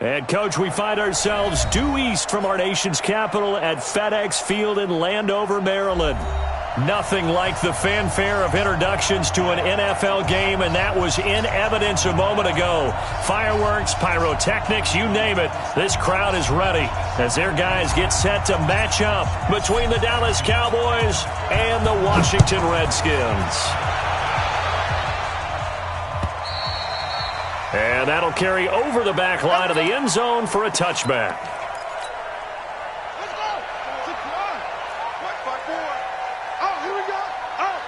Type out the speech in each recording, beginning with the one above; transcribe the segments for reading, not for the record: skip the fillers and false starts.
And, Coach, we find ourselves due east from our nation's capital at FedEx Field in Landover, Maryland. Nothing like the fanfare of introductions to an NFL game, and that was in evidence a moment ago. Fireworks, pyrotechnics, you name it. This crowd is ready as their guys get set to match up between the Dallas Cowboys and the Washington Redskins. And that'll carry over the back line of the end zone for a touchback. Let's go. 6-1. 1-5-4. Oh, here we go. Oh.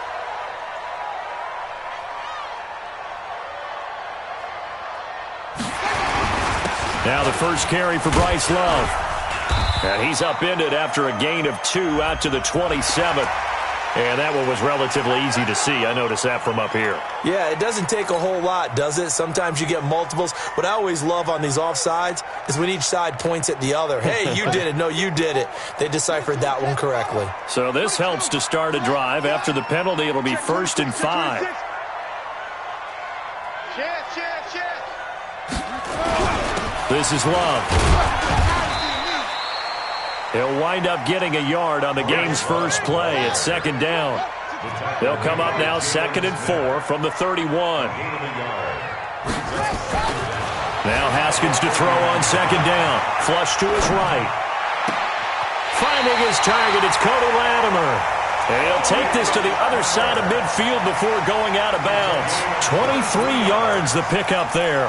Now the first carry for Bryce Love. And he's upended after a gain of 2 out to the 27. And that one was relatively easy to see. I noticed that from up here. Yeah, it doesn't take a whole lot, does it? Sometimes you get multiples. What I always love on these offsides is when each side points at the other. Hey, you did it. No, you did it. They deciphered that one correctly. So this helps to start a drive. After the penalty, it'll be 1st and 5. This is Love. He'll wind up getting a yard on the game's first play at 2nd down. They'll come up now 2nd and 4 from the 31. Now Haskins to throw on 2nd down. Flush to his right. Finding his target, it's Cody Latimer. And he'll take this to the other side of midfield before going out of bounds. 23 yards the pickup there.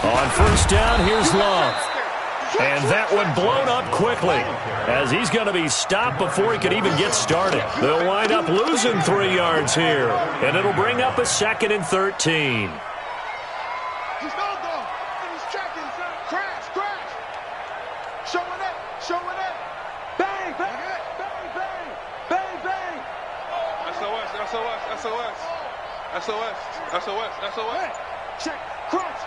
On 1st down, here's Love. And that one blown up quickly as he's going to be stopped before he could even get started. They'll wind up losing 3 yards here, and it'll bring up a 2nd and 13. He's no go. And he's checking. Crash. Showing it. Bang, bang, bang, bang, bang, bang. SOS. Check. Crunch.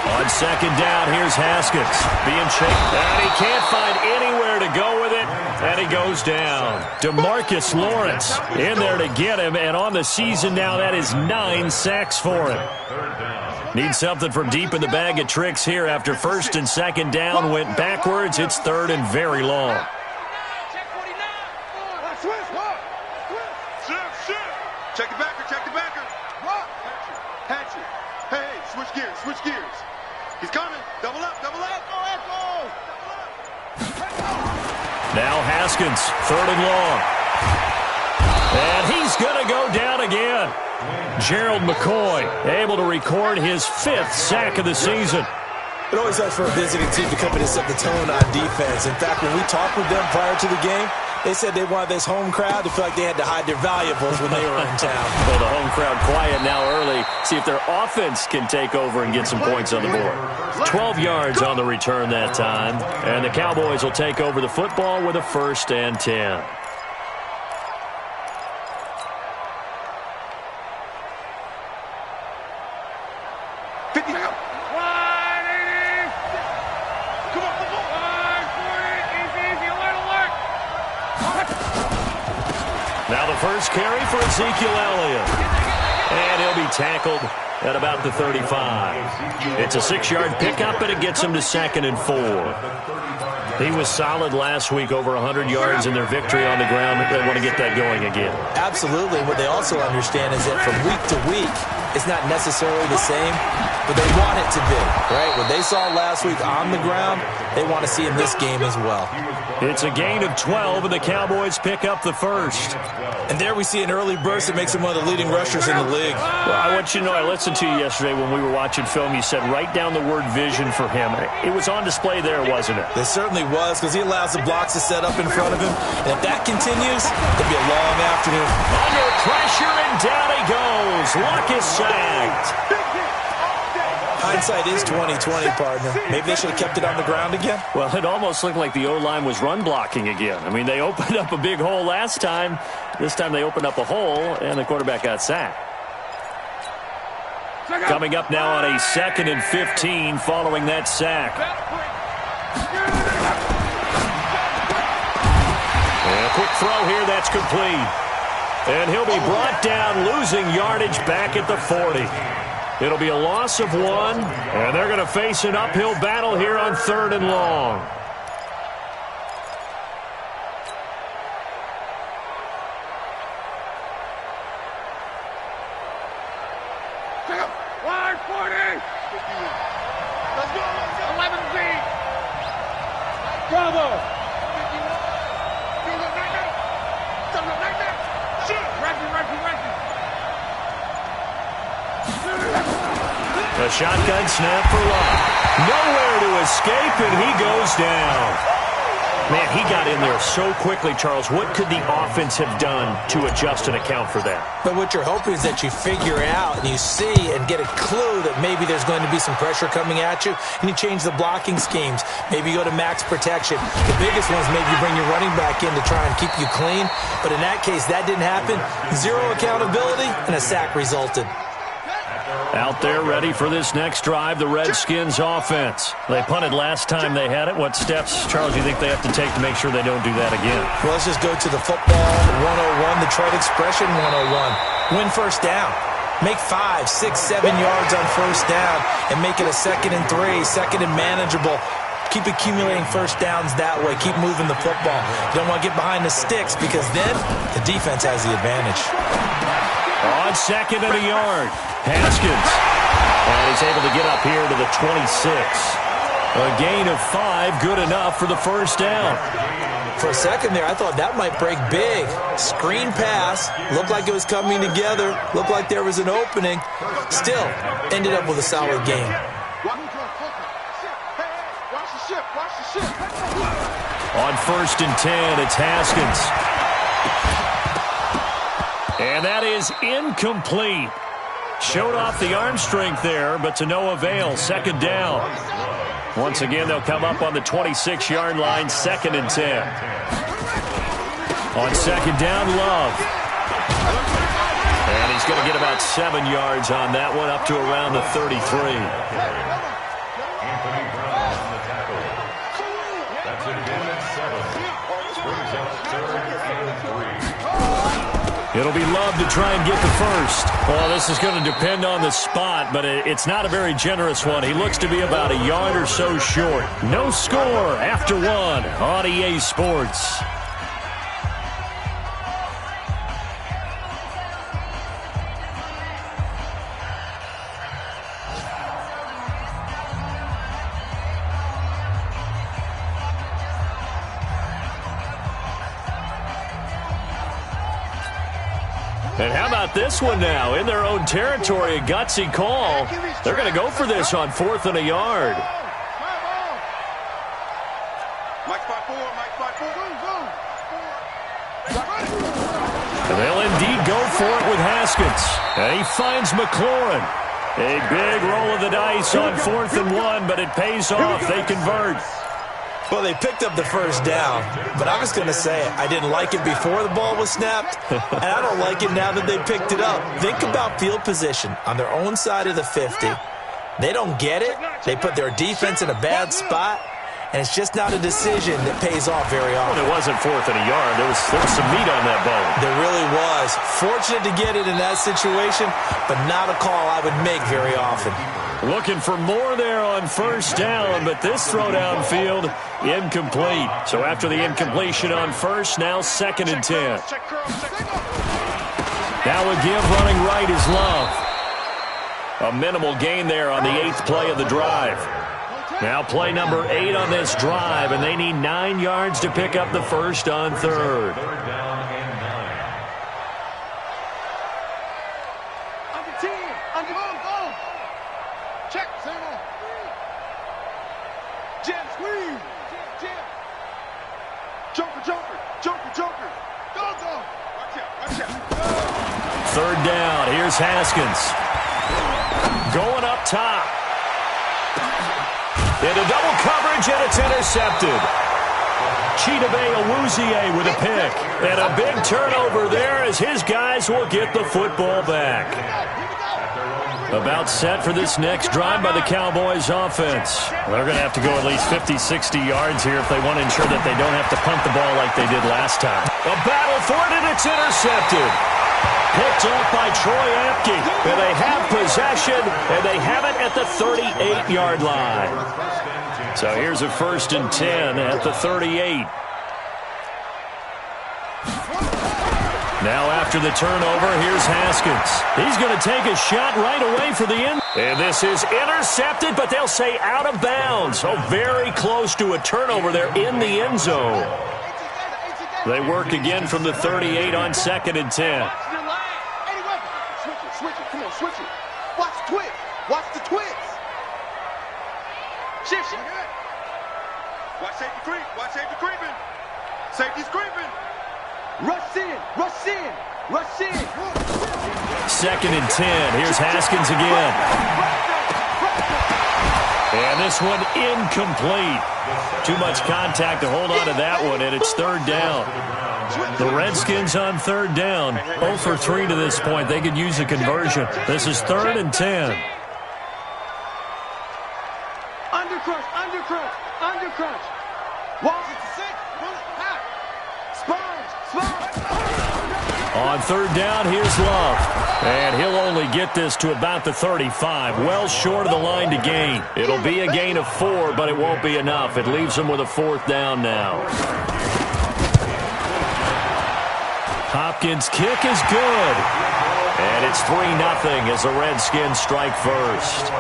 On 2nd down, here's Haskins being chased. And he can't find anywhere to go with it, and he goes down. DeMarcus Lawrence in there to get him, and on the season now, that is 9 sacks for him. Needs something from deep in the bag of tricks here after 1st and 2nd down went backwards. It's 3rd and very long. Check the backer. Hatchet. Hey, switch gears. He's coming. Double up. Echo. Now Haskins, 3rd and long. And he's going to go down again. Gerald McCoy able to record his 5th sack of the season. It always helps for a visiting team to come in and set the tone on defense. In fact, when we talked with them prior to the game, they said they wanted this home crowd to feel like they had to hide their valuables when they were in town. Well, the home crowd quiet now early. See if their offense can take over and get some points on the board. 12 yards on the return that time. And the Cowboys will take over the football with a 1st and 10. Now the first carry for Ezekiel Elliott. And he'll be tackled at about the 35. It's a 6-yard pickup, and it gets him to 2nd and 4. He was solid last week, over 100 yards in their victory on the ground. They want to get that going again. Absolutely. What they also understand is that from week to week, it's not necessarily the same, but they want it to be, right? What they saw last week on the ground, they want to see in this game as well. It's a gain of 12, and the Cowboys pick up the 1st. And there we see an early burst that makes him one of the leading rushers in the league. Well, I want you to know, I listened to you yesterday when we were watching film. You said write down the word vision for him. It was on display there, wasn't it? It certainly was, because he allows the blocks to set up in front of him. And if that continues, it'll be a long afternoon. Under pressure, and down he goes. Luck is sacked. Hindsight is 20/20, partner. Maybe they should have kept it on the ground again. Well, it almost looked like the O-line was run blocking again. I mean, they opened up a big hole last time. This time they opened up a hole, and the quarterback got sacked. Coming up now on a 2nd and 15 following that sack. And a quick throw here, that's complete. And he'll be brought down, losing yardage back at the 40. It'll be a loss of 1, and they're going to face an uphill battle here on 3rd and long. Bravo! A shotgun snap for Love. Nowhere to escape, and he goes down. Man, he got in there so quickly, Charles. What could the offense have done to adjust and account for that? But what you're hoping is that you figure out and you see and get a clue that maybe there's going to be some pressure coming at you, and you change the blocking schemes. Maybe you go to max protection. The biggest one is maybe you bring your running back in to try and keep you clean. But in that case, that didn't happen. 0 accountability, and a sack resulted. Out there ready for this next drive, the Redskins offense. They punted last time they had it. What steps, Charles, do you think they have to take to make sure they don't do that again? Well, let's just go to the football 101, the trade expression 101. Win first down. Make 5, 6, 7 yards on first down and make it a 2nd and 3, 2nd and manageable. Keep accumulating first downs that way. Keep moving the football. You don't want to get behind the sticks because then the defense has the advantage. On 2nd and a yard, Haskins. And he's able to get up here to the 26. A gain of 5, good enough for the first down. For a second there, I thought that might break big. Screen pass. Looked like it was coming together. Looked like there was an opening. Still, ended up with a solid game. On 1st and 10, it's Haskins. And that is incomplete. Showed off the arm strength there, but to no avail. 2nd down. Once again, they'll come up on the 26-yard line, 2nd and 10. On 2nd down, Love. And he's going to get about 7 yards on that one, up to around the 33. It'll be Love to try and get the first. Well, this is going to depend on the spot, but it's not a very generous one. He looks to be about a yard or so short. No score after 1 on EA Sports. And how about this one now? In their own territory, a gutsy call. They're going to go for this on 4th and a yard. And they'll indeed go for it with Haskins. And he finds McLaurin. A big roll of the dice on 4th and 1, but it pays off. They convert. Well, they picked up the first down, but I was going to say it. I didn't like it before the ball was snapped, and I don't like it now that they picked it up. Think about field position on their own side of the 50. They don't get it. They put their defense in a bad spot, and it's just not a decision that pays off very often. Well, it wasn't 4th and a yard. There was some meat on that ball. There really was. Fortunate to get it in that situation, but not a call I would make very often. Looking for more there on 1st down, but this throw downfield, incomplete. So after the incompletion on 1st, now 2nd and 10. Now a give running right is Love. A minimal gain there on the 8th play of the drive. Now play number 8 on this drive, and they need 9 yards to pick up the first on 3rd. Third down. Here's Haskins. Going up top. Into double coverage, and it's intercepted. Chidobe Awuzie with a pick. And a big turnover there as his guys will get the football back. About set for this next drive by the Cowboys offense. They're going to have to go at least 50, 60 yards here if they want to ensure that they don't have to punt the ball like they did last time. A battle for it, and it's intercepted. Picked off by Troy Apke. And they have possession, and they have it at the 38-yard line. So here's a 1st and 10 at the 38. Now after the turnover, here's Haskins. He's going to take a shot right away for the end. And this is intercepted, but they'll say out of bounds. So very close to a turnover there in the end zone. They work again from the 38 on 2nd and 10. Switch it. Come on, switch it. Watch the twist. Watch the twist. Shift. Watch safety creep. Watch safety creeping. Safety's creeping. Rush in. Rush in. Rush in. 2nd and 10. Here's Haskins again. And this one incomplete. Too much contact to hold on to that one, and it's 3rd down. The Redskins on 3rd down. 0 for 3 to this point. They could use a conversion. This is 3rd and 10. Undercrunch. Walls at the 6. Sponge. On 3rd down, here's Love. And he'll only get this to about the 35. Well short of the line to gain. It'll be a gain of 4, but it won't be enough. It leaves them with a 4th down now. Hopkins' kick is good. And it's 3-0 as the Redskins strike first.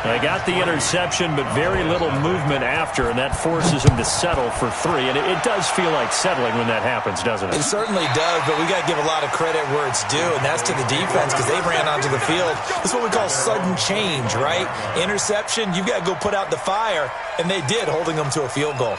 They got the interception, but very little movement after, and that forces him to settle for 3. And it does feel like settling when that happens, doesn't it? It certainly does, but we got to give a lot of credit where it's due, and that's to the defense because they ran onto the field. That's what we call sudden change, right? Interception, you've got to go put out the fire, and they did, holding them to a field goal.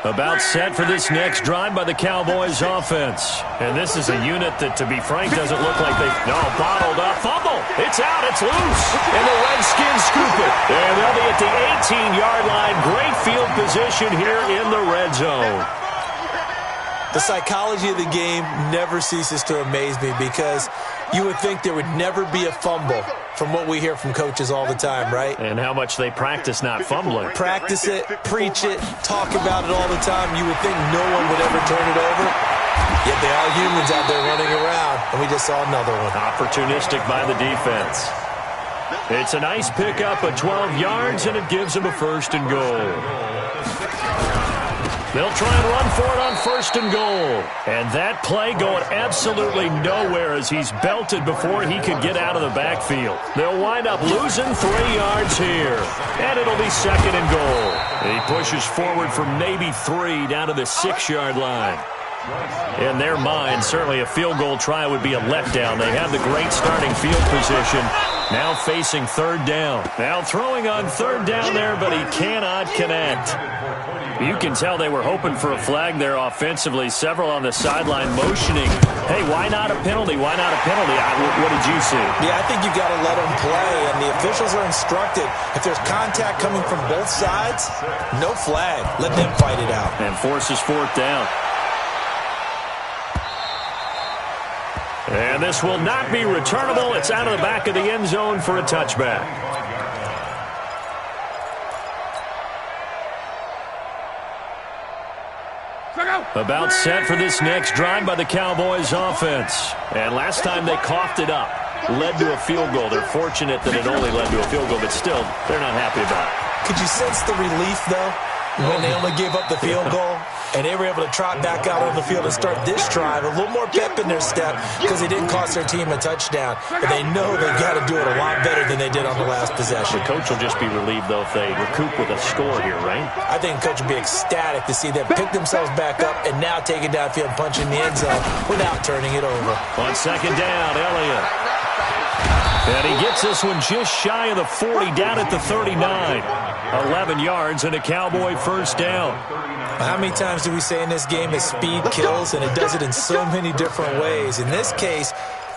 About set for this next drive by the Cowboys offense. And this is a unit that, to be frank, doesn't look like they've... No, bottled up. Fumble. It's out. It's loose. And the Redskins scoop it. And they'll be at the 18-yard line. Great field position here in the red zone. The psychology of the game never ceases to amaze me because you would think there would never be a fumble from what we hear from coaches all the time, right? And how much they practice not fumbling. Practice it, preach it, talk about it all the time. You would think no one would ever turn it over. Yet they are humans out there running around, and we just saw another one. Opportunistic by the defense. It's a nice pickup of 12 yards, and it gives them a 1st and goal. They'll try and run for it on 1st and goal. And that play going absolutely nowhere as he's belted before he could get out of the backfield. They'll wind up losing 3 yards here. And it'll be 2nd and goal. He pushes forward for maybe 3 down to the 6-yard line. In their mind, certainly a field goal try would be a letdown. They have the great starting field position. Now facing 3rd down. Now throwing on 3rd down there, but he cannot connect. You can tell they were hoping for a flag there offensively. Several on the sideline motioning. Hey, why not a penalty? Why not a penalty? What did you see? Yeah, I think you got to let them play, and the officials are instructed. If there's contact coming from both sides, no flag. Let them fight it out. And forces 4th down. And this will not be returnable. It's out of the back of the end zone for a touchback. About set for this next drive by the Cowboys offense. And last time they coughed it up. Led to a field goal. They're fortunate that it only led to a field goal, but still, they're not happy about it. Could you sense the relief, though, when they only gave up the field goal? And they were able to trot back out on the field and start this drive. A little more pep in their step because they didn't cost their team a touchdown. But they know they've got to do it a lot better than they did on the last possession. The coach will just be relieved, though, if they recoup with a score here, right? I think the coach will be ecstatic to see them pick themselves back up and now take it downfield and punch in the end zone without turning it over. On 2nd down, Elliott. And he gets this one just shy of the 40, down at the 39. 11 yards and a Cowboy first down. How many times do we say in this game that speed kills, and it does it in so many different ways? In this case,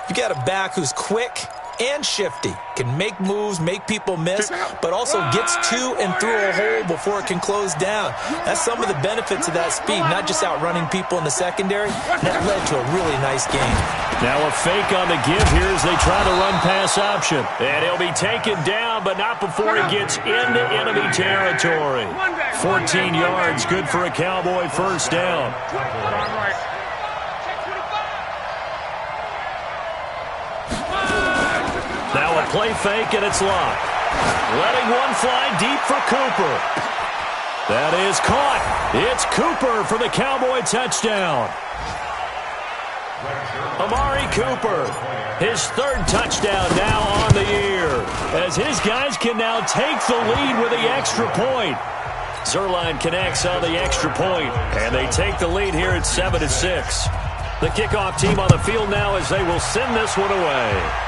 you got a back who's quick and shifty, can make moves, make people miss, but also gets to and through a hole before it can close down. That's some of the benefits of that speed, not just outrunning people in the secondary. That led to a really nice game. Now a fake on the give here as they try the run-pass option. And he'll be taken down, but not before he gets into enemy territory. 14 yards, good for a Cowboy first down. Now a play fake, and it's locked. Letting one fly deep for Cooper. That is caught. It's Cooper for the Cowboy touchdown. Amari Cooper, his third touchdown now on the year, as his guys can now take the lead with the extra point. Zuerlein connects on the extra point, and they take the lead here at 7-6. The kickoff team on the field now as they will send this one away.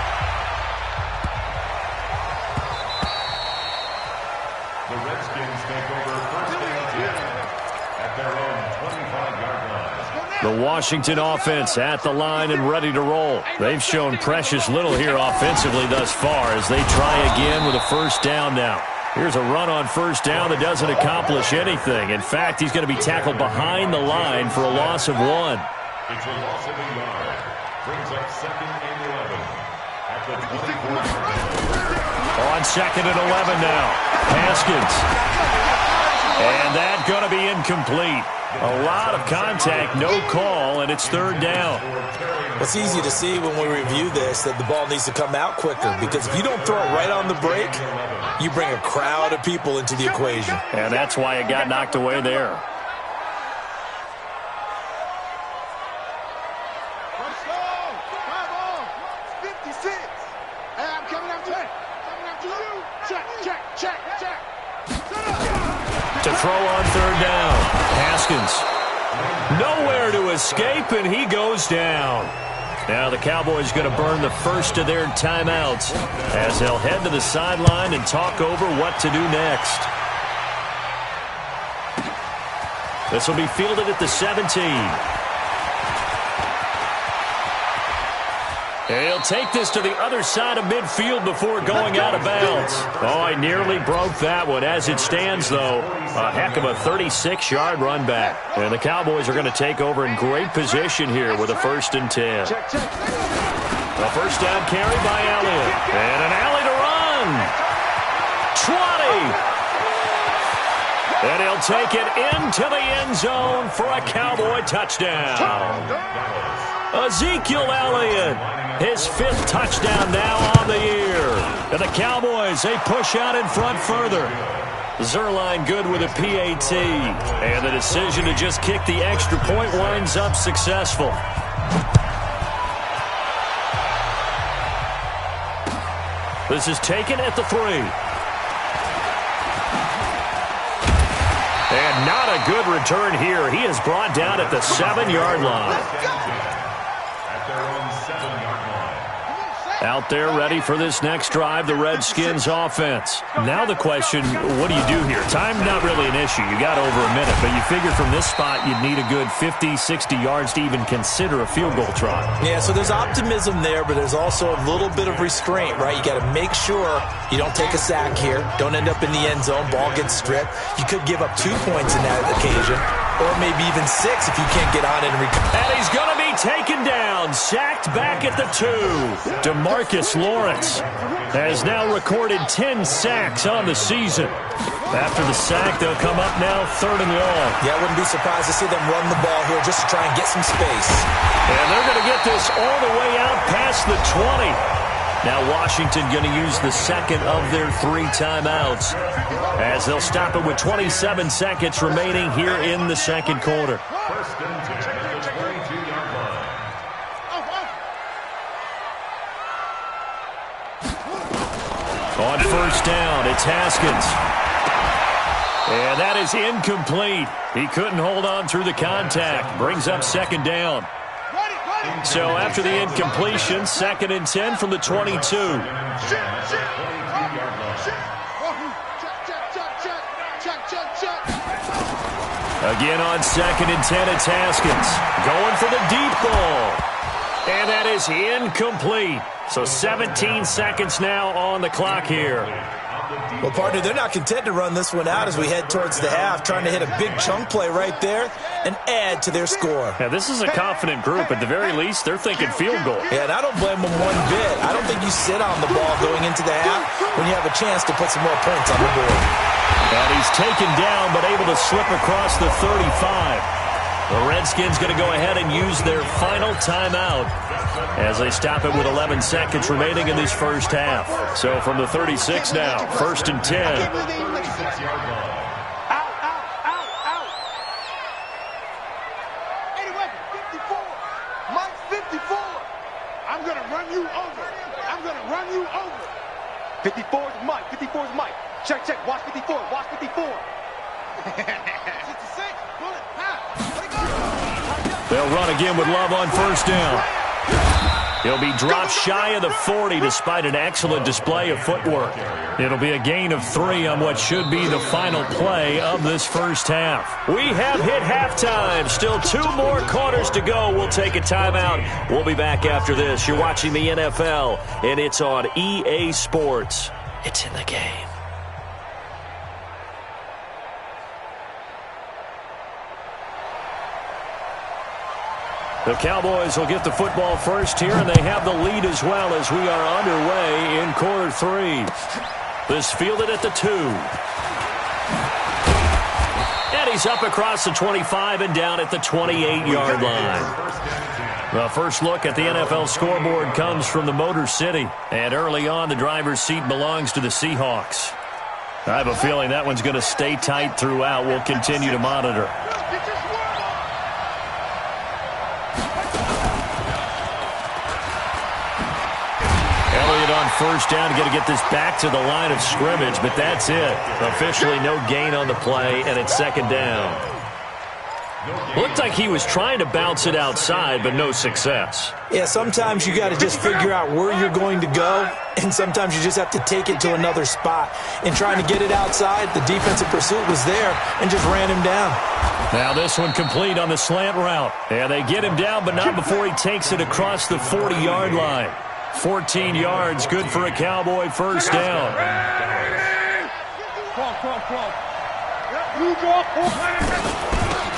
The Washington offense at the line and ready to roll. They've shown precious little here offensively thus far as they try again with a first down now. Here's a run on first down that doesn't accomplish anything. In fact, he's going to be tackled behind the line for a loss of 1. It's a loss of a yard. Brings up 2nd and 11 at the 24. On 2nd and 11 now. Haskins. And that's going to be incomplete. A lot of contact, no call, and it's 3rd down. Well, it's easy to see when we review this that the ball needs to come out quicker, because if you don't throw it right on the break, you bring a crowd of people into the equation. And that's why it got knocked away there. First down, 56. Hey, I'm coming up to you. Coming up to you. Check. To throw on 3rd down. Haskins. Nowhere to escape, and he goes down. Now the Cowboys going to burn the first of their timeouts as they'll head to the sideline and talk over what to do next. This will be fielded at the 17. He'll take this to the other side of midfield before going out of bounds. Oh, I nearly broke that one. As it stands, though, a heck of a 36-yard run back. And the Cowboys are going to take over in great position here with a 1st and 10. A first down carry by Elliott. And an alley to run. 20. And he'll take it into the end zone for a Cowboy touchdown. Ezekiel Elliott, his 5th touchdown now on the year. And the Cowboys, they push out in front further. Zuerlein good with a PAT. And the decision to just kick the extra point winds up successful. This is taken at the 3. And not a good return here. He is brought down at the 7-yard line. Out there ready for this next drive, the Redskins offense. Now the question, what do you do here? Time not really an issue. You got over a minute, but you figure from this spot you'd need a good 50, 60 yards to even consider a field goal try. Yeah, so there's optimism there, but there's also a little bit of restraint, right? You got to make sure you don't take a sack here. Don't end up in the end zone. Ball gets stripped. You could give up 2 points in that occasion, or maybe even 6 if you can't get on it and recover. And he's going to be taken down, sacked back at the 2. DeMarcus Lawrence has now recorded 10 sacks on the season. After the sack, they'll come up now 3rd and long. Yeah, I wouldn't be surprised to see them run the ball here just to try and get some space. And they're going to get this all the way out past the 20. Now Washington going to use the 2nd of their 3 timeouts as they'll stop it with 27 seconds remaining here in the 2nd quarter. First and 10 at the 22-yard line. On first down, it's Haskins. And that is incomplete. He couldn't hold on through the contact. Brings up 2nd down. So after the incompletion, 2nd and 10 from the 22. Again on 2nd and 10, it's Haskins. Going for the deep ball. And that is incomplete. So 17 seconds now on the clock here. Well, partner, they're not content to run this one out as we head towards the half, trying to hit a big chunk play right there and add to their score. Yeah, this is a confident group. At the very least, they're thinking field goal. Yeah, and I don't blame them one bit. I don't think you sit on the ball going into the half when you have a chance to put some more points on the board. And he's taken down, but able to slip across the 35. The Redskins going to go ahead and use their final timeout as they stop it with 11 seconds remaining in this first half. So from the 36 now, 1st and 10. Anyway, 54. Mike's 54. I'm going to run you over. I'm going to run you over. 54 is Mike. 54 is Mike. Check, check. Watch 54. Watch 54. 66. Bullet. They'll run again with Love on 1st down. He'll be dropped shy of the 40 despite an excellent display of footwork. It'll be a gain of 3 on what should be the final play of this first half. We have hit halftime. Still 2 more quarters to go. We'll take a timeout. We'll be back after this. You're watching the NFL, and it's on EA Sports. It's in the game. The Cowboys will get the football first here, and they have the lead as well as we are underway in quarter 3. This fielded at the 2. And he's up across the 25 and down at the 28-yard line. The first look at the NFL scoreboard comes from the Motor City. And early on, the driver's seat belongs to the Seahawks. I have a feeling that one's going to stay tight throughout. We'll continue to monitor. On 1st down, got to get this back to the line of scrimmage, but that's it. Officially no gain on the play, and it's 2nd down. Looked like he was trying to bounce it outside, but no success. Yeah, sometimes you got to just figure out where you're going to go, and sometimes you just have to take it to another spot. In trying to get it outside, the defensive pursuit was there and just ran him down. Now this one complete on the slant route. And they get him down, but not before he takes it across the 40-yard line. 14 yards, good for a Cowboy 1st down.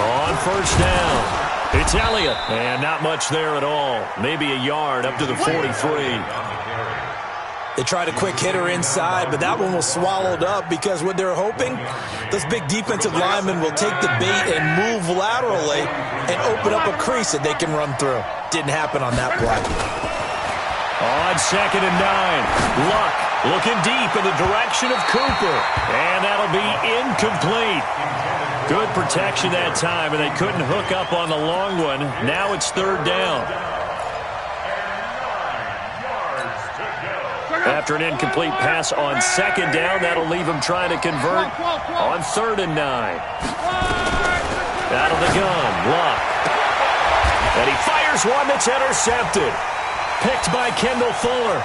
On 1st down, it's Elliott. And not much there at all. Maybe a yard up to the 43. They tried a quick hitter inside, but that one was swallowed up because what they're hoping, those big defensive linemen will take the bait and move laterally and open up a crease that they can run through. Didn't happen on that play. On 2nd and 9, Luck looking deep in the direction of Cooper. And that'll be incomplete. Good protection that time, and they couldn't hook up on the long one. Now it's 3rd down. After an incomplete pass on 2nd down, that'll leave him trying to convert on 3rd and 9. Out of the gun, Luck. And he fires one that's intercepted. Picked by Kendall Fuller.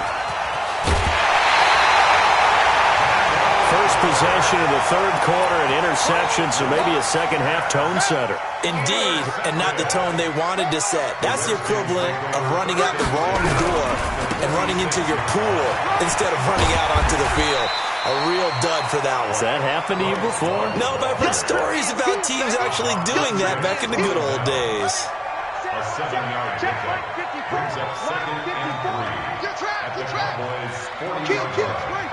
First possession of the 3rd quarter, an interception, so maybe a second-half tone setter. Indeed, and not the tone they wanted to set. That's the equivalent of running out the wrong door and running into your pool instead of running out onto the field. A real dud for that one. Has that happened to you before? No, but I've heard stories about teams actually doing that back in the good old days. A 7-yard pickup brings up 2nd and 3 at the Cowboys' 40-yard line.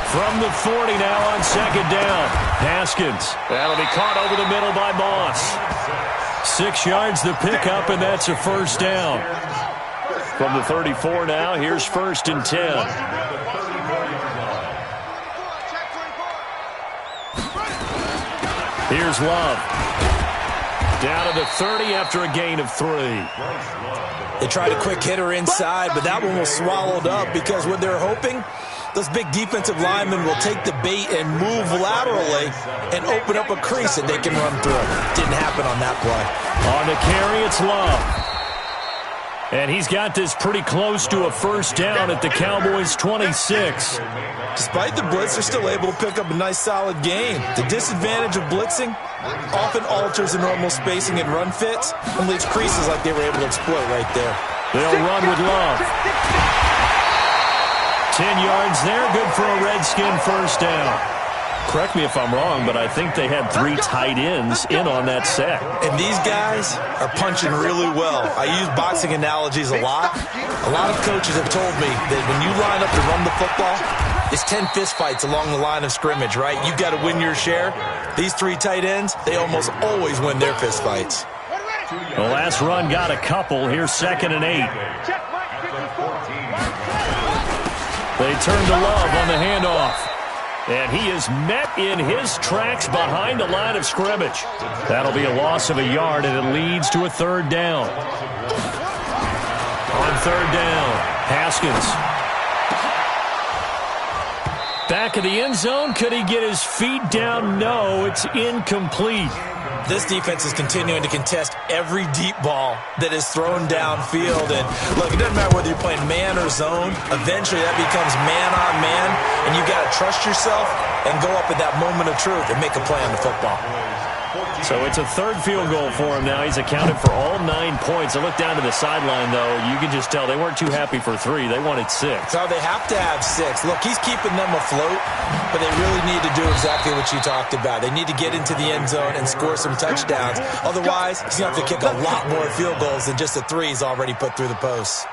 From the 40 now on 2nd down. Haskins. That'll be caught over the middle by Moss. 6 yards the pickup, and that's a 1st down. From the 34 now, here's 1st and 10. Here's Love. Down to the 30 after a gain of 3. They tried a quick hitter inside, but that one was swallowed up because what they're hoping, Those big defensive linemen will take the bait and move laterally and open up a crease that they can run through. Didn't happen on that play. On the carry, it's Love. And he's got this pretty close to a first down at the Cowboys' 26. Despite the blitz, they're still able to pick up a nice, solid gain. The disadvantage of blitzing often alters the normal spacing and run fits and leaves creases like they were able to exploit right there. They'll run with Love. 10 yards there, good for a Redskin first down. Correct me if I'm wrong, but I think they had 3 tight ends in on that set. And these guys are punching really well. I use boxing analogies a lot. A lot of coaches have told me that when you line up to run the football, it's 10 fistfights along the line of scrimmage, right? You've got to win your share. These 3 tight ends, they almost always win their fistfights. The last run got a couple. Here's 2nd and 8. They turn to Love on the handoff. And he is met in his tracks behind the line of scrimmage. That'll be a loss of a yard, and it leads to a 3rd down. On 3rd down, Haskins. Back of the end zone. Could he get his feet down? No, it's incomplete. This defense is continuing to contest every deep ball that is thrown downfield. And, look, it doesn't matter whether you're playing man or zone. Eventually, that becomes man-on-man, and you've got to trust yourself and go up at that moment of truth and make a play on the football. So it's a 3rd field goal for him now. He's accounted for all 9 points. I look down to the sideline, though. You can just tell they weren't too happy for 3. They wanted 6. So they have to have 6. Look, he's keeping them afloat, but they really need to do exactly what you talked about. They need to get into the end zone and score some touchdowns. Otherwise, he's going to have to kick a lot more field goals than just the 3 he's already put through the posts.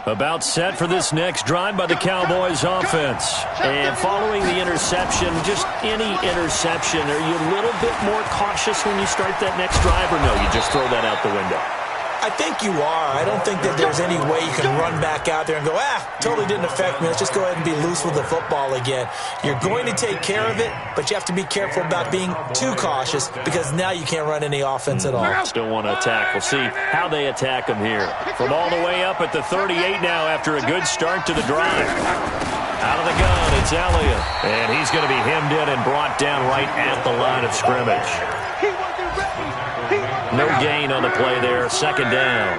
About set for this next drive by the Cowboys offense. And following the interception, just any interception, are you a little bit more cautious when you start that next drive, or no, you just throw that out the window? I think you are. I don't think that there's any way you can run back out there and go, totally didn't affect me. Let's just go ahead and be loose with the football again. You're going to take care of it, but you have to be careful about being too cautious because now you can't run any offense at all. Still want to attack. We'll see how they attack him here. From all the way up at the 38 now after a good start to the drive. Out of the gun, it's Elliott. And he's going to be hemmed in and brought down right at the line of scrimmage. No gain on the play there. 2nd down.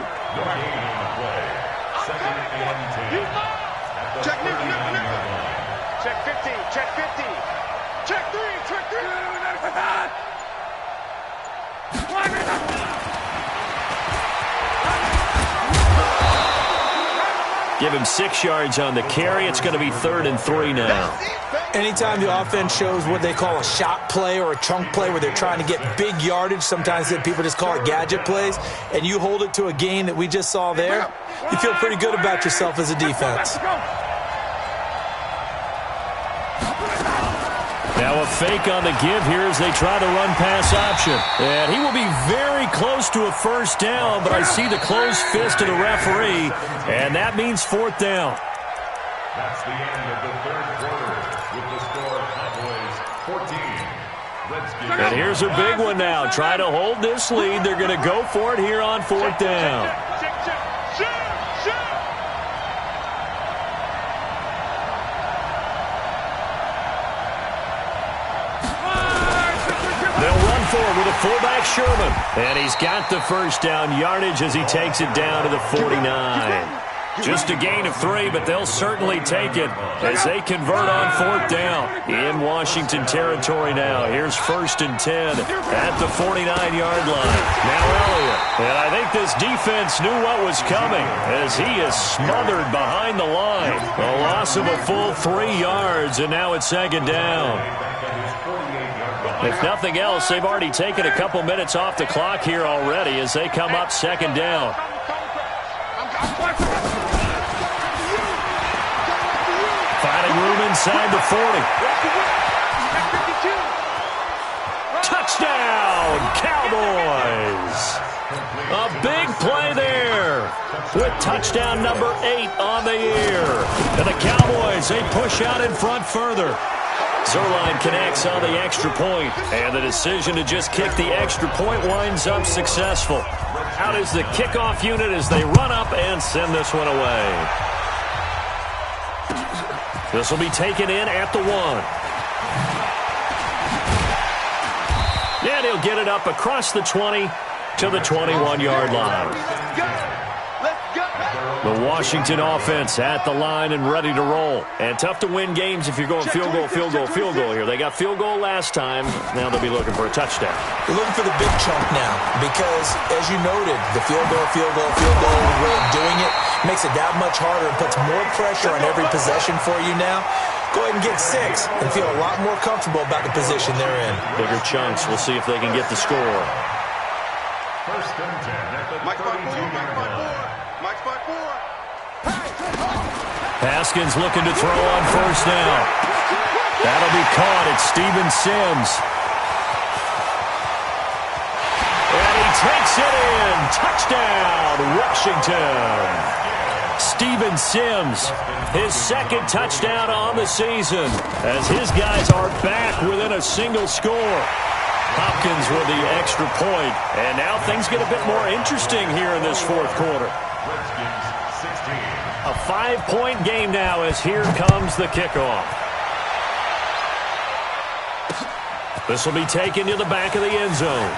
Check 15, check 15. Check 3, check 3. Give him 6 yards on the carry. It's going to be 3rd and 3 now. Anytime the offense shows what they call a shot play or a chunk play where they're trying to get big yardage, sometimes people just call it gadget plays, and you hold it to a gain that we just saw there, you feel pretty good about yourself as a defense. Now a fake on the give here as they try the run-pass option. And he will be very close to a first down, but I see the closed fist of the referee, and that means 4th down. That's the end of the 3rd quarter with the score Cowboys 14. Redskins. And here's a big one now. Try to hold this lead. They're going to go for it here on 4th down. They'll run forward with a fullback Sherman. And he's got the first down yardage as he takes it down to the 49. Just a gain of 3, but they'll certainly take it as they convert on 4th down. In Washington territory now. Here's 1st and 10 at the 49-yard line. Now Elliott. And I think this defense knew what was coming as he is smothered behind the line. A loss of a full 3 yards, and now it's 2nd down. If nothing else, they've already taken a couple minutes off the clock here already as they come up 2nd down. Finding room inside the 40. Touchdown, Cowboys! A big play there with touchdown number 8 on the year. And the Cowboys, they push out in front further. Zerline connects on the extra point, and the decision to just kick the extra point winds up successful. Out is the kickoff unit as they run up and send this one away. This will be taken in at the 1. And he'll get it up across the 20 to the 21-yard line. The Washington offense at the line and ready to roll. And tough to win games if you're going field goal here. They got field goal last time. Now they'll be looking for a touchdown. They're looking for the big chunk now because, as you noted, the field goal way of doing it makes it that much harder and puts more pressure on every possession for you now. Go ahead and get 6 and feel a lot more comfortable about the position they're in. Bigger chunks. We'll see if they can get the score. First and 10 at the 32-yard line. Mike's 5-4. Haskins looking to throw on first down. That'll be caught. It's Steven Sims. And he takes it in. Touchdown, Washington. Steven Sims, his second touchdown on the season as his guys are back within a single score. Hopkins with the extra point. And now things get a bit more interesting here in this fourth quarter. A 5-point game now as here comes the kickoff. This will be taken to the back of the end zone.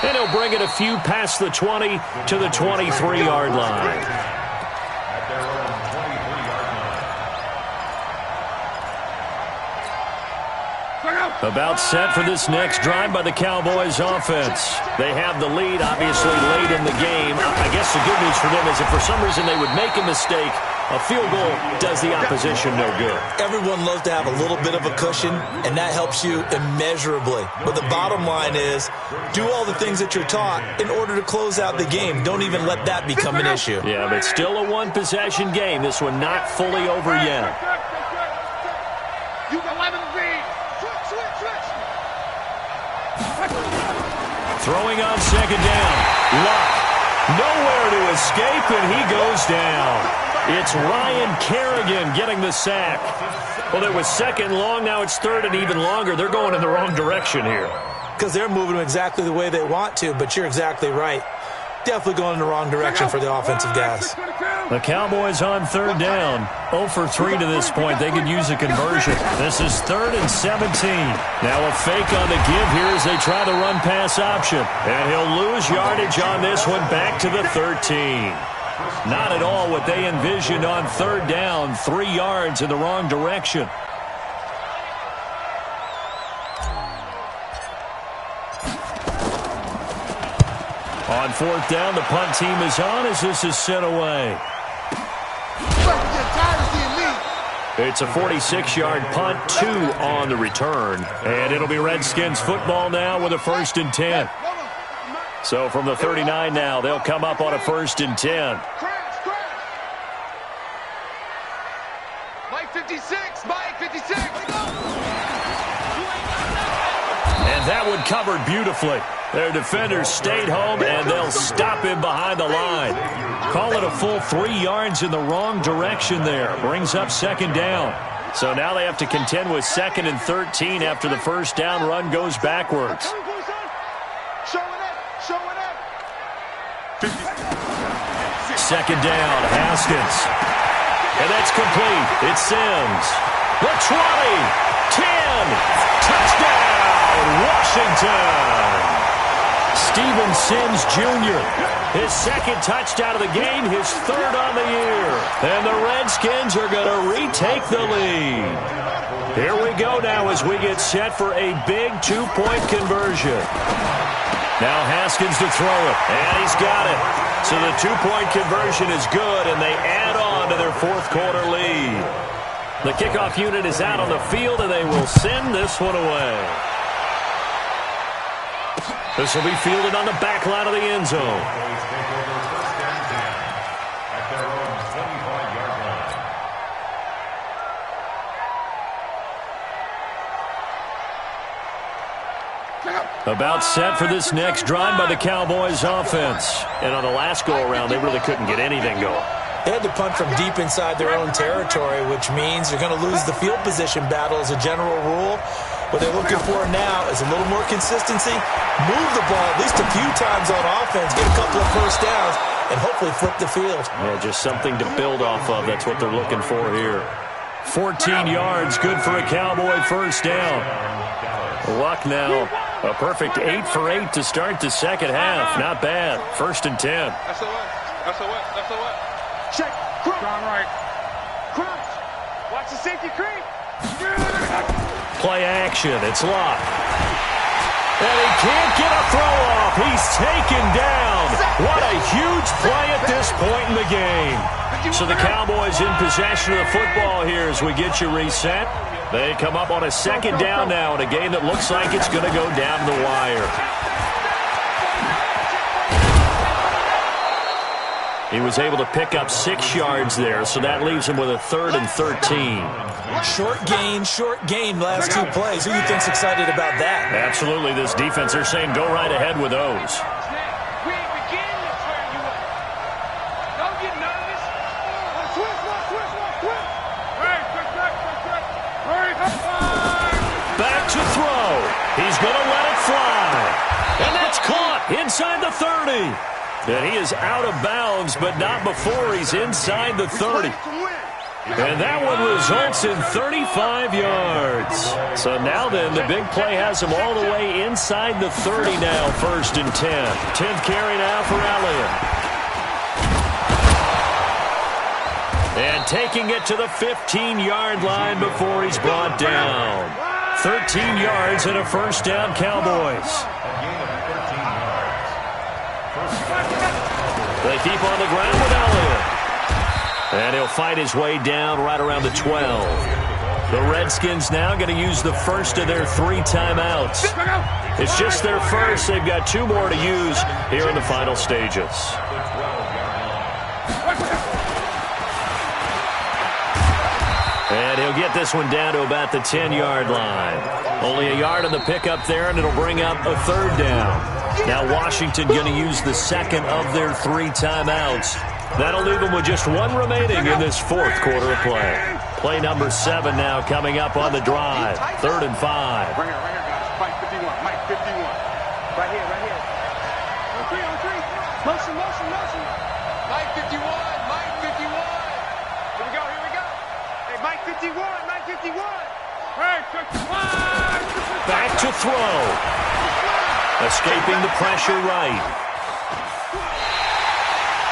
And he'll bring it a few past the 20 to the 23-yard line. At their own 23-yard line. About set for this next drive by the Cowboys offense. They have the lead, obviously, late in the game. I guess the good news for them is if for some reason they would make a mistake, a field goal does the opposition no good. Everyone loves to have a little bit of a cushion, and that helps you immeasurably. But the bottom line is, do all the things that you're taught in order to close out the game. Don't even let that become an issue. Yeah, but still a one-possession game. This one not fully over yet. You got 11 feet. Switch. Throwing on second down. Luck. Nowhere to escape, and he goes down. It's Ryan Kerrigan getting the sack. Well, it was second long. Now it's third and even longer. They're going in the wrong direction here. Because they're moving exactly the way they want to, but you're exactly right. Definitely going in the wrong direction for the offensive guys. The Cowboys on third down. 0 for 3 to this point. They could use a conversion. This is 3rd and 17. Now a fake on the give here as they try the run-pass option. And he'll lose yardage on this one back to the 13. Not at all what they envisioned on third down. 3 yards in the wrong direction. On fourth down, the punt team is on as this is sent away. It's a 46-yard punt, 2 on the return. And it'll be Redskins football now with a 1st and 10. So from the 39 now, they'll come up on a 1st and 10. Mike 56, Mike 56. And that one covered beautifully. Their defenders stayed home, and they'll stop him behind the line. Call it a full 3 yards in the wrong direction there. Brings up second down. So now they have to contend with 2nd and 13 after the first down run goes backwards. Second down, Haskins. And that's complete. It's Sims. The 20, 10, touchdown, Washington. Steven Sims Jr., his second touchdown of the game, his 3rd on the year. And the Redskins are going to retake the lead. Here we go now as we get set for a big 2-point conversion. Now Haskins to throw it, and he's got it. So the 2-point conversion is good, and they add on to their 4th quarter lead. The kickoff unit is out on the field, and they will send this one away. This will be fielded on the back line of the end zone. About set for this next drive by the Cowboys offense. And on the last go-around, they really couldn't get anything going. They had to punt from deep inside their own territory, which means you're going to lose the field position battle as a general rule. What they're looking for now is a little more consistency, move the ball at least a few times on offense, get a couple of first downs, and hopefully flip the field. Yeah, just something to build off of. That's what they're looking for here. 14 yards, good for a Cowboy first down. Luck now, a perfect 8 for 8 to start the second half. Not bad. 1st and 10. SOS. Check. Crunch. Right. Crunch. Watch the safety creep. Play action. It's Luck. And he can't get a throw off. He's taken down. What a huge play at this point in the game. So the Cowboys in possession of the football here as we get you reset. They come up on a second down now in a game that looks like it's going to go down the wire. He was able to pick up 6 yards there, so that leaves him with a 3rd and 13. Short gain, last 2 plays. Who do you think's excited about that? Absolutely, this defense, they're saying go right ahead with those. We ain't begin to turn you up. Don't get nervous. Twist. Back to throw. He's going to let it fly. And that's caught inside the 30. And he is out of bounds, but not before he's inside the 30. And that one results in 35 yards. So now then, the big play has him all the way inside the 30 now, 1st and 10. 10th carry now for Elliott. And taking it to the 15-yard line before he's brought down. 13 yards and a first down, Cowboys. They keep on the ground with Elliott. And he'll fight his way down right around the 12. The Redskins now going to use the first of their 3 timeouts. It's just their first. They've got 2 more to use here in the final stages. And he'll get this one down to about the 10-yard line. Only a yard on the pickup there, and it'll bring up a 3rd down. Now Washington going to use the second of their 3 timeouts. That'll leave them with just 1 remaining in this 4th quarter of play. Play number 7 now coming up on the drive. 3rd and 5. Right here, guys. Mike 51. Right here. On three. Motion. Mike 51. Here we go. Hey, Mike 51. Hey, Back to throw. Escaping the pressure right.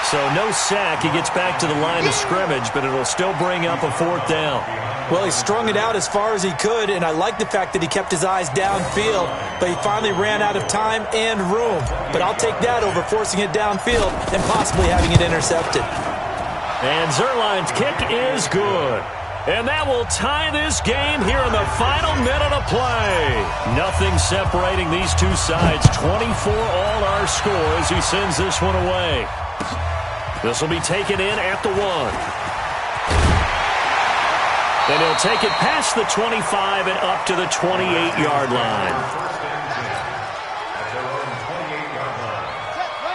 So no sack. He gets back to the line of scrimmage, but it'll still bring up a 4th down. Well, he strung it out as far as he could, and I like the fact that he kept his eyes downfield, but he finally ran out of time and room. But I'll take that over forcing it downfield and possibly having it intercepted. And Zerline's kick is good. And that will tie this game here in the final minute of play. Nothing separating these 2 sides. 24 all our score as he sends this one away. This will be taken in at the 1. And he'll take it past the 25 and up to the 28-yard line.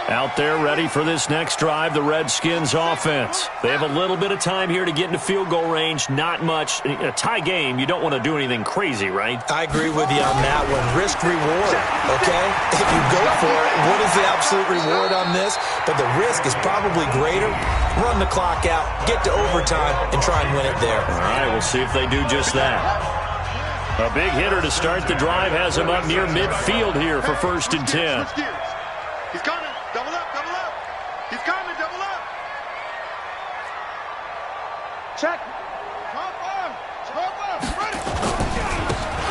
Out there ready for this next drive, the Redskins offense. They have a little bit of time here to get into field goal range. Not much. A tie game, you don't want to do anything crazy, right? I agree with you on that one. Risk reward, okay? If you go for it, what is the absolute reward on this? But the risk is probably greater. Run the clock out, get to overtime, and try and win it there. All right, we'll see if they do just that. A big hitter to start the drive has him up near midfield here for 1st and 10. He's coming. Double up. He's coming. Double up. Check. Ready.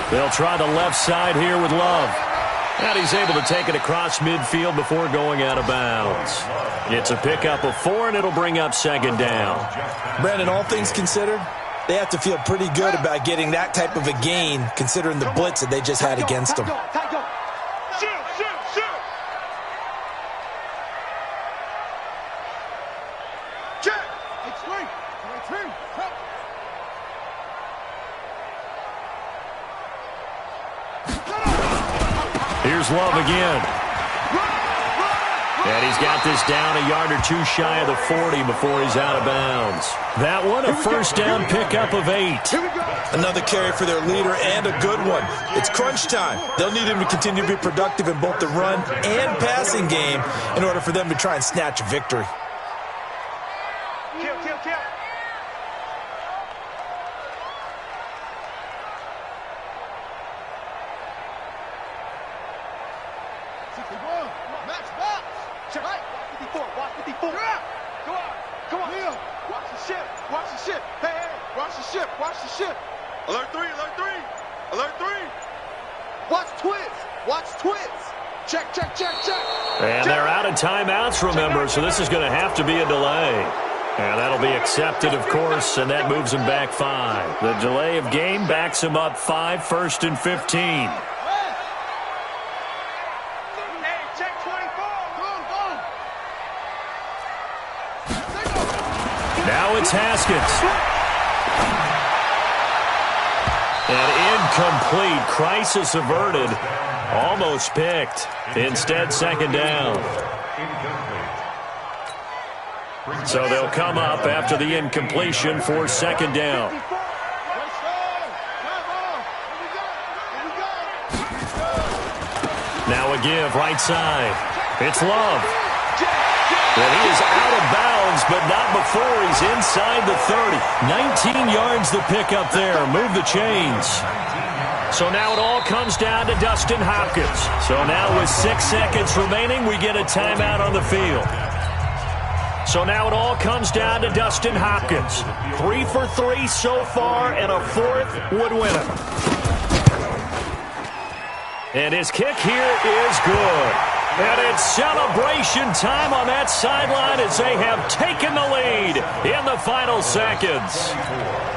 They'll try the left side here with Love. And he's able to take it across midfield before going out of bounds. It's a pickup of 4, and it'll bring up 2nd down. Brandon, all things considered, they have to feel pretty good about getting that type of a gain, considering the blitz that they just had against them. Here's Love again. And he's got this down a yard or two shy of the 40 before he's out of bounds. That one, a first down pickup of 8. Another carry for their leader and a good one. It's crunch time. They'll need him to continue to be productive in both the run and passing game in order for them to try and snatch a victory. Kill. Max box. Check right. Watch 54. Go on. Watch the ship. Hey. Watch the ship. Alert 3. Watch twins. Check. And they're out of timeouts, remember, so this is going to have to be a delay. And that'll be accepted, of course, and that moves him back 5. The delay of game backs him up 5, 1st and 15. Now it's Haskins. And incomplete. Crisis averted. Almost picked. Instead, second down. So they'll come up after the incompletion for second down. Now a give right side. It's Love. And he is out of bounds, but not before he's inside the 30. 19 yards the pickup there. Move the chains. So now it all comes down to Dustin Hopkins. So now with 6 seconds remaining, we get a timeout on the field. So now it all comes down to Dustin Hopkins. 3 for 3 so far, and a 4th would win it. And his kick here is good. And it's celebration time on that sideline as they have taken the lead in the final seconds.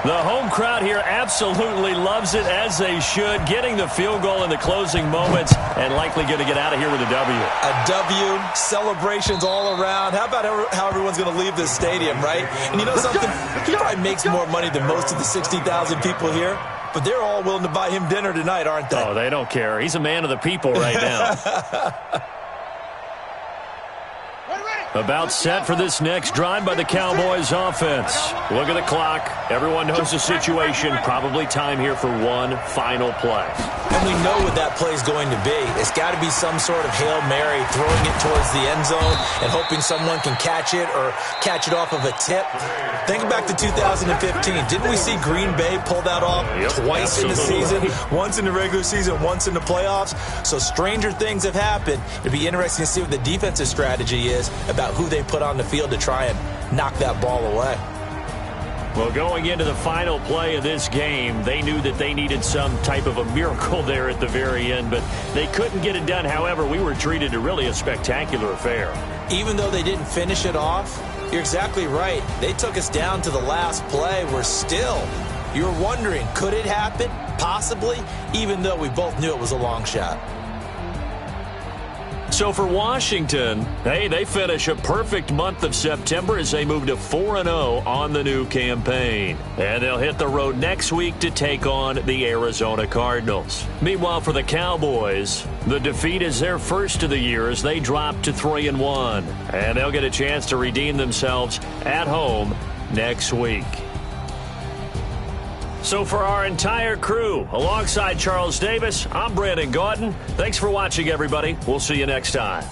The home crowd here absolutely loves it, as they should, getting the field goal in the closing moments and likely going to get out of here with a W. A W, celebrations all around. How about how everyone's going to leave this stadium, right? And you know something? He probably makes more money than most of the 60,000 people here, but they're all willing to buy him dinner tonight, aren't they? Oh, they don't care. He's a man of the people right now. About set for this next drive by the Cowboys offense. Look at the clock. Everyone knows the situation. Probably time here for one final play. And we know what that play is going to be. It's got to be some sort of Hail Mary, throwing it towards the end zone and hoping someone can catch it or catch it off of a tip. Think back to 2015. Didn't we see Green Bay pull that off twice in the season? Once in the regular season, once in the playoffs. So stranger things have happened. It'd be interesting to see what the defensive strategy is about who they put on the field to try and knock that ball away. Well, going into the final play of this game, they knew that they needed some type of a miracle there at the very end, but they couldn't get it done. However, we were treated to really a spectacular affair. Even though they didn't finish it off, you're exactly right. They took us down to the last play. We're still, you're wondering, could it happen? Possibly, even though we both knew it was a long shot. So for Washington, hey, they finish a perfect month of September as they move to 4-0 on the new campaign. And they'll hit the road next week to take on the Arizona Cardinals. Meanwhile, for the Cowboys, the defeat is their first of the year as they drop to 3-1. And they'll get a chance to redeem themselves at home next week. So for our entire crew, alongside Charles Davis, I'm Brandon Gautin. Thanks for watching, everybody. We'll see you next time.